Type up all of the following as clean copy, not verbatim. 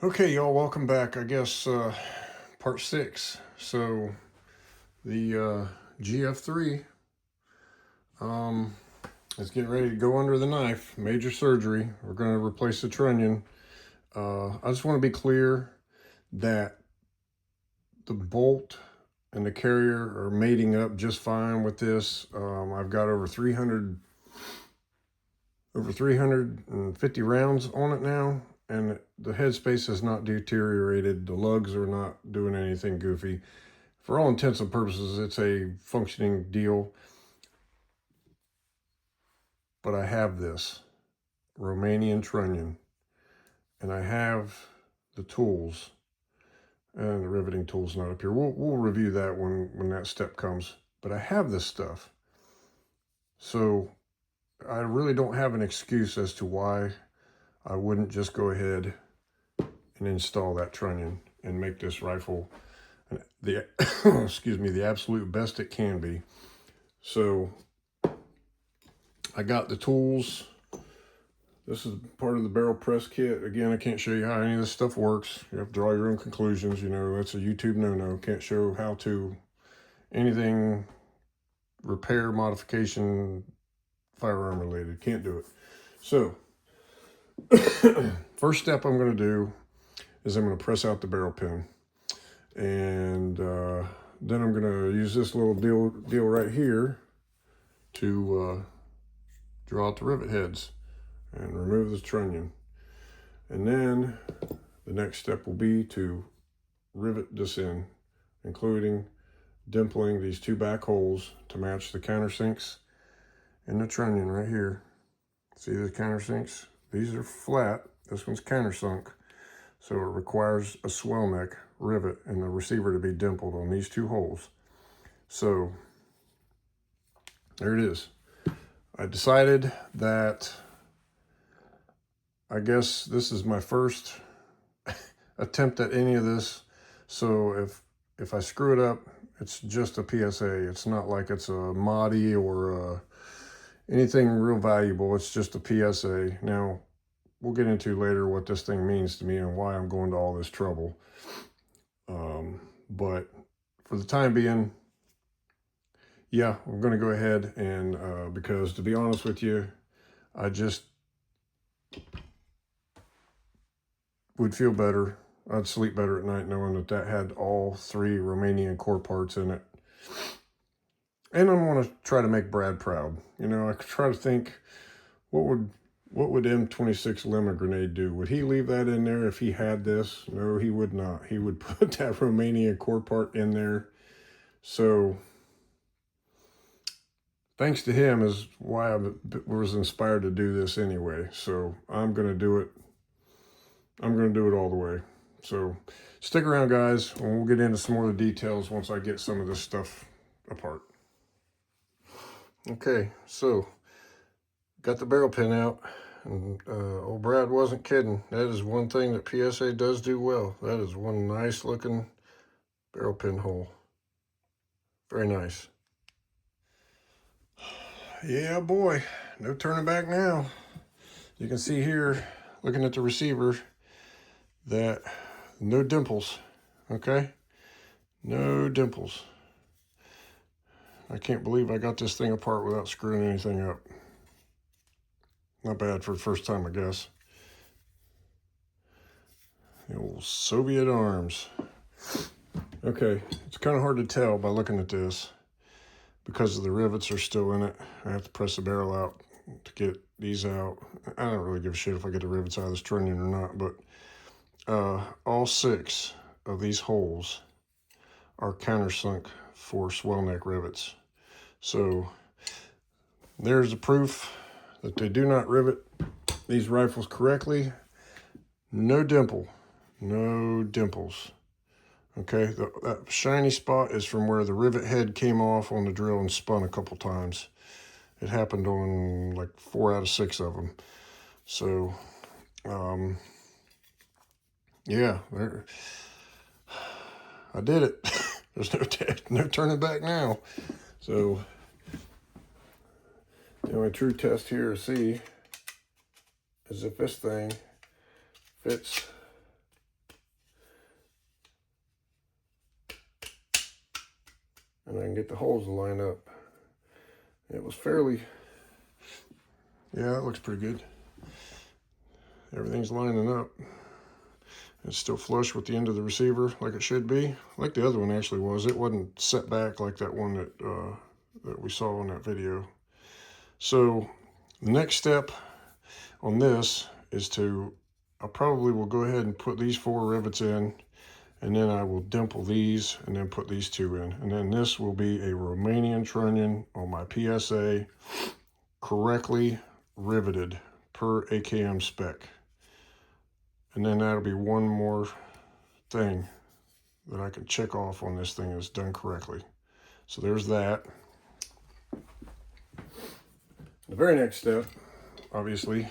Okay, y'all, welcome back. I guess part 6. So the GF3 um, is getting ready to go under the knife. Major surgery. We're going to replace the trunnion. I just want to be clear that the bolt and the carrier are mating up just fine with this. I've got over 350 rounds on it now, and the headspace has not deteriorated. The lugs are not doing anything goofy. For all intents and purposes, it's a functioning deal. But I have this Romanian trunnion, and I have the tools, and the riveting tool's not up here. We'll review that when that step comes. But I have this stuff. So I really don't have an excuse as to why I wouldn't just go ahead and install that trunnion and make this rifle the excuse me, the absolute best it can be. So I got the tools. This is part of the barrel press kit. Again, I can't show you how any of this stuff works. You have to draw your own conclusions. You know, that's a YouTube no-no. Can't show how to anything repair, modification, firearm related. Can't do it. So first step I'm going to do is I'm going to press out the barrel pin. And then I'm going to use this little deal right here to draw out the rivet heads and remove the trunnion. And then the next step will be to rivet this in, including dimpling these two back holes to match the countersinks in the trunnion right here. See the countersinks? These are flat. This one's countersunk. So it requires a swell neck rivet and the receiver to be dimpled on these two holes. So there it is. I decided that I guess this is my first attempt at any of this. So if I screw it up, it's just a PSA. It's not like it's a Modi or anything real valuable. It's just a PSA. Now, we'll get into later what this thing means to me and why I'm going to all this trouble. But for the time being, yeah, I'm going to go ahead and, because to be honest with you, I just would feel better. I'd sleep better at night knowing that that had all 3 Romanian core parts in it. And I'm going to try to make Brad proud. You know, I could try to think, what would M26 Lemon Grenade do? Would he leave that in there if he had this? No, he would not. He would put that Romanian core part in there. So thanks to him is why I was inspired to do this anyway. So I'm going to do it. I'm going to do it all the way. So stick around, guys, and we'll get into some more of the details once I get some of this stuff apart. Okay, so got the barrel pin out, and old Brad wasn't kidding. That is one thing that PSA does do well. That is one nice looking barrel pin hole. Very nice. Yeah, boy, no turning back now. You can see here, looking at the receiver, that no dimples, okay? No dimples. I can't believe I got this thing apart without screwing anything up. Not bad for the first time, I guess. The old Soviet arms. Okay, it's kind of hard to tell by looking at this because the rivets are still in it. I have to press the barrel out to get these out. I don't really give a shit if I get the rivets out of this trunnion or not, but all 6 of these holes are countersunk for swell neck rivets. So there's the proof that they do not rivet these rifles correctly. No dimple, no dimples. Okay, that shiny spot is from where the rivet head came off on the drill and spun a couple times. It happened on like 4 out of 6 of them. So, yeah, I did it. There's no turning back now. So, the only true test here to see is if this thing fits and I can get the holes to line up. It was fairly, yeah, that looks pretty good. Everything's lining up. It's still flush with the end of the receiver like it should be, like the other one actually was. It wasn't set back like that one that we saw in that video. So the next step on this is I probably will go ahead and put these 4 rivets in, and then I will dimple these and then put these 2 in. And then this will be a Romanian trunnion on my PSA, correctly riveted per AKM spec. And then that'll be one more thing that I can check off on this thing is done correctly. So there's that. The very next step, obviously,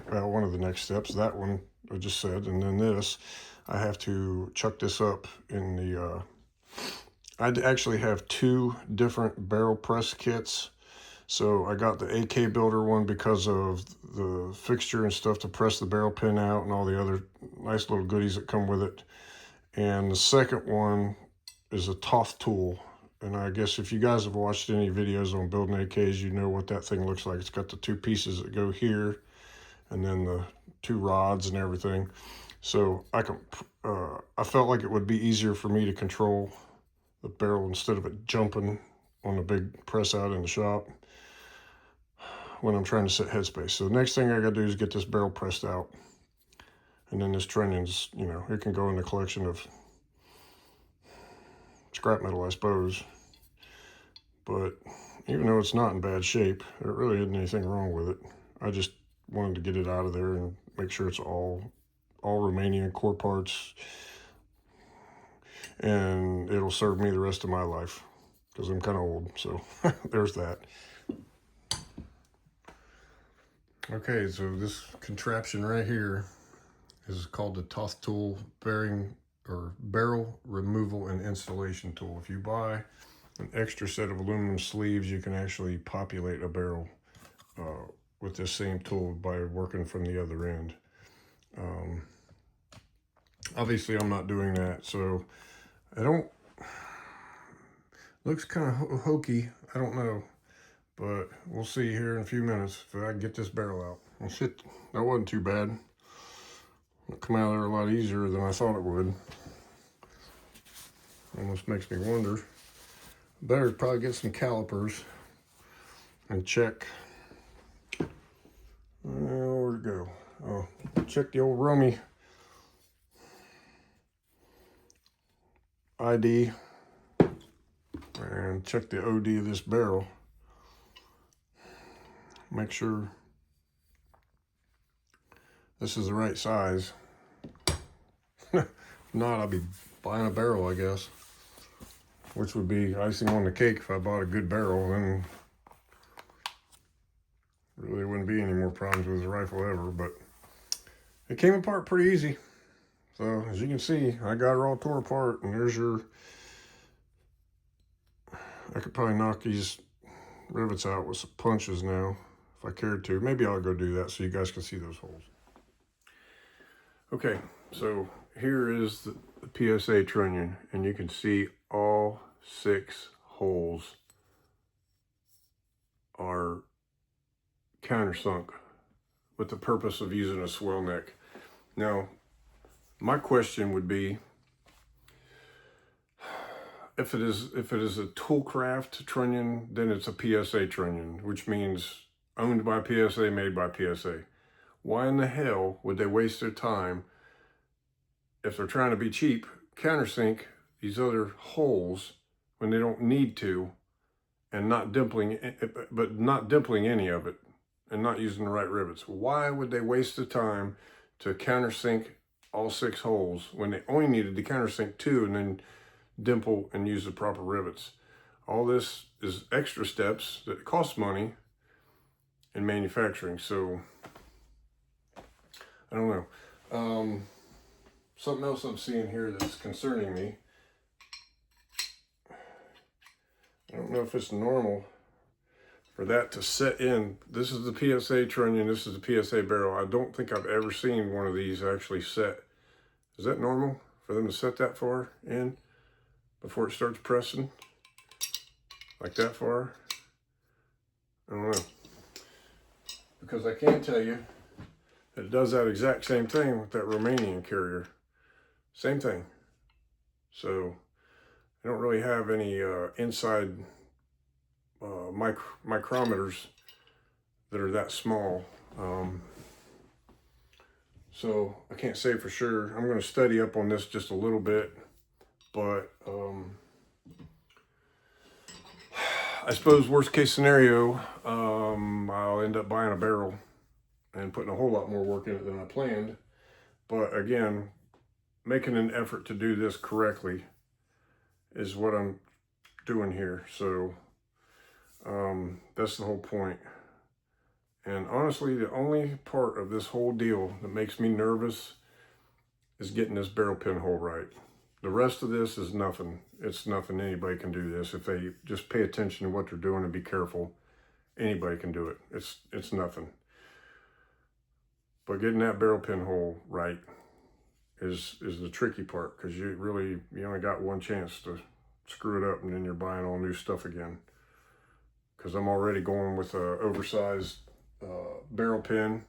well, one of the next steps, that one I just said, and then this, I have to chuck this up in the, I actually have 2 different barrel press kits. So I got the AK Builder one because of the fixture and stuff to press the barrel pin out and all the other nice little goodies that come with it. And the second one is a Toth tool. And I guess if you guys have watched any videos on building AKs, you know what that thing looks like. It's got the 2 pieces that go here and then the 2 rods and everything. So I felt like it would be easier for me to control the barrel instead of it jumping on the big press out in the shop when I'm trying to set headspace. So the next thing I gotta do is get this barrel pressed out. And then this trunnion's, you know, it can go in the collection of scrap metal, I suppose. But even though it's not in bad shape, there really isn't anything wrong with it. I just wanted to get it out of there and make sure it's all Romanian core parts. And it'll serve me the rest of my life because I'm kind of old. So there's that. Okay, so this contraption right here is called the Toth tool bearing or barrel removal and installation tool. If you buy an extra set of aluminum sleeves, you can actually populate a barrel with this same tool by working from the other end. Obviously I'm not doing that, so looks kind of hokey, I don't know, but we'll see here in a few minutes if I can get this barrel out. Well, shit, that wasn't too bad. It'll come out of there a lot easier than I thought it would. Almost makes me wonder. Better probably get some calipers and check. Where'd it go? Oh, check the old rummy ID and check the OD of this barrel. Make sure this is the right size. If not, I'll be buying a barrel, I guess. Which would be icing on the cake if I bought a good barrel, then really wouldn't be any more problems with the rifle ever, but it came apart pretty easy. So as you can see, I got it all tore apart, and there's your, I could probably knock these rivets out with some punches now if I cared to. Maybe I'll go do that so you guys can see those holes. Okay, so here is the PSA trunnion, and you can see all 6 holes are countersunk with the purpose of using a swell neck. Now, my question would be, if it is a toolcraft trunnion, then it's a PSA trunnion, which means owned by PSA, made by PSA. Why in the hell would they waste their time, if they're trying to be cheap, countersink these other holes when they don't need to, and not dimpling any of it, and not using the right rivets? Why would they waste the time to countersink all 6 holes when they only needed to countersink 2 and then dimple and use the proper rivets? All this is extra steps that cost money in manufacturing. So I don't know. Something else I'm seeing here that's concerning me. I don't know if it's normal for that to set in. This is the PSA trunnion, this is the PSA barrel. I don't think I've ever seen one of these actually set. Is that normal for them to set that far in before it starts pressing? like that far. I don't know. Because I can tell you that it does that exact same thing with that Romanian carrier. Same thing. So I don't really have any inside micrometers that are that small. So I can't say for sure. I'm going to study up on this just a little bit, but I suppose worst case scenario, I'll end up buying a barrel and putting a whole lot more work in it than I planned. But again, making an effort to do this correctly is what I'm doing here. So that's the whole point. And honestly, the only part of this whole deal that makes me nervous is getting this barrel pin hole right. The rest of this is nothing. It's nothing. Anybody can do this. If they just pay attention to what they're doing and be careful, anybody can do it. It's nothing. But getting that barrel pin hole right is the tricky part, because you only got one chance to screw it up, and then you're buying all new stuff again. Because I'm already going with a oversized barrel pin,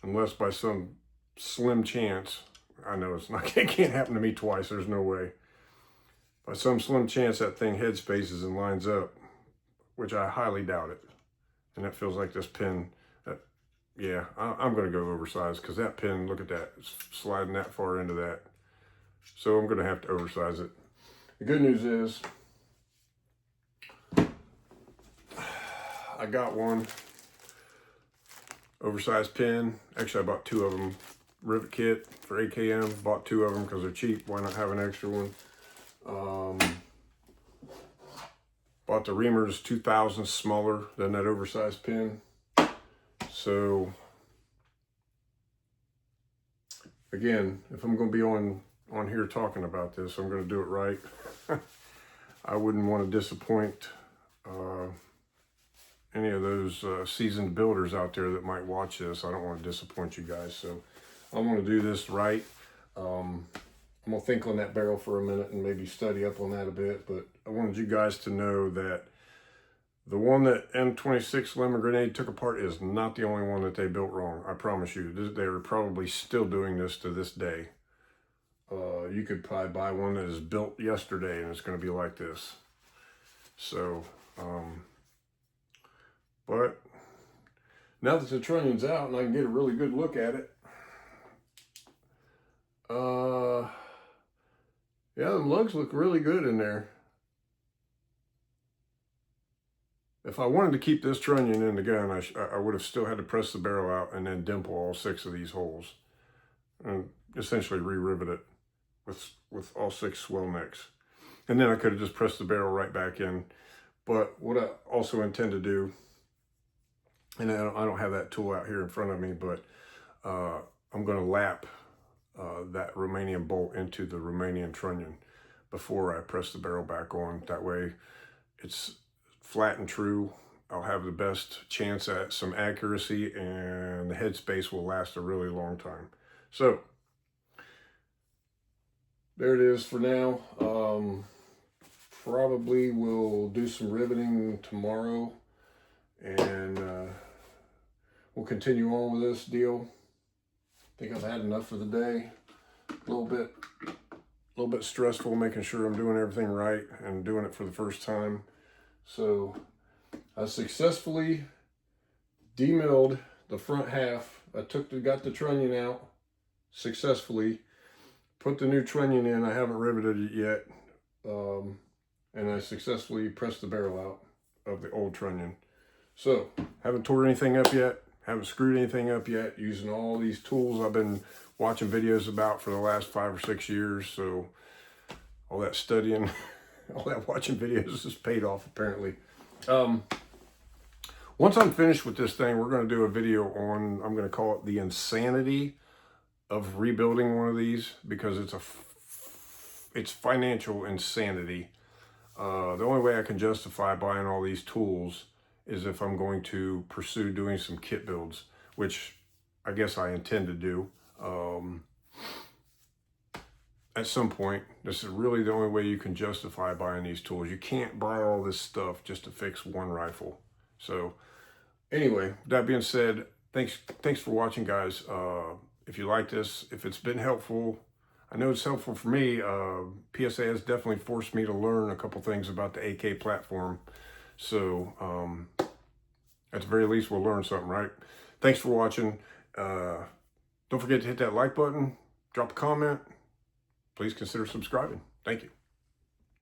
unless by some slim chance, I know it's not, it can't happen to me twice, there's no way. By some slim chance that thing head spaces and lines up, which I highly doubt it. And that feels like this pin, yeah, I'm going to go oversized, because that pin, look at that, it's sliding that far into that. So I'm going to have to oversize it. The good news is, I got one oversized pin. Actually, I bought two of them. Rivet kit for AKM. Bought two of them because they're cheap. Why not have an extra one? Bought the Reamer's 2000, smaller than that oversized pin. So, again, if I'm going to be on here talking about this, I'm going to do it right. I wouldn't want to disappoint any of those seasoned builders out there that might watch this. I don't want to disappoint you guys, so I want to do this right. I'm going to think on that barrel for a minute and maybe study up on that a bit, but I wanted you guys to know that the one that M26 Lemon Grenade took apart is not the only one that they built wrong. I promise you. They're probably still doing this to this day. You could probably buy one that is built yesterday and it's going to be like this. So, but now that the trunnion's out and I can get a really good look at it, yeah, the lugs look really good in there. If I wanted to keep this trunnion in the gun, I would have still had to press the barrel out and then dimple all 6 of these holes and essentially re-rivet it with all 6 swell necks. And then I could have just pressed the barrel right back in. But what I also intend to do, and I don't have that tool out here in front of me, but I'm going to lap that Romanian bolt into the Romanian trunnion before I press the barrel back on. That way it's flat and true. I'll have the best chance at some accuracy, and the headspace will last a really long time. So there it is for now. Probably will do some riveting tomorrow, and we'll continue on with this deal. I think I've had enough for the day. A little bit stressful making sure I'm doing everything right and doing it for the first time. So I successfully demilled the front half. I got the trunnion out successfully, put the new trunnion in. I haven't riveted it yet. And I successfully pressed the barrel out of the old trunnion. So, haven't tore anything up yet, haven't screwed anything up yet, using all these tools I've been watching videos about for the last 5 or 6 years. So, all that studying, all that watching videos has paid off apparently. Once I'm finished with this thing, we're going to do a video on, I'm going to call it the insanity of rebuilding one of these, because it's financial insanity. The only way I can justify buying all these tools is if I'm going to pursue doing some kit builds, which I guess I intend to do. And at some point. This is really the only way you can justify buying these tools. You can't buy all this stuff just to fix one rifle. So anyway, that being said, thanks for watching, guys. If you like this, if it's been helpful, I know it's helpful for me. PSA has definitely forced me to learn a couple things about the AK platform. So at the very least, we'll learn something, right? Thanks for watching. Don't forget to hit that like button, drop a comment. Please consider subscribing. Thank you.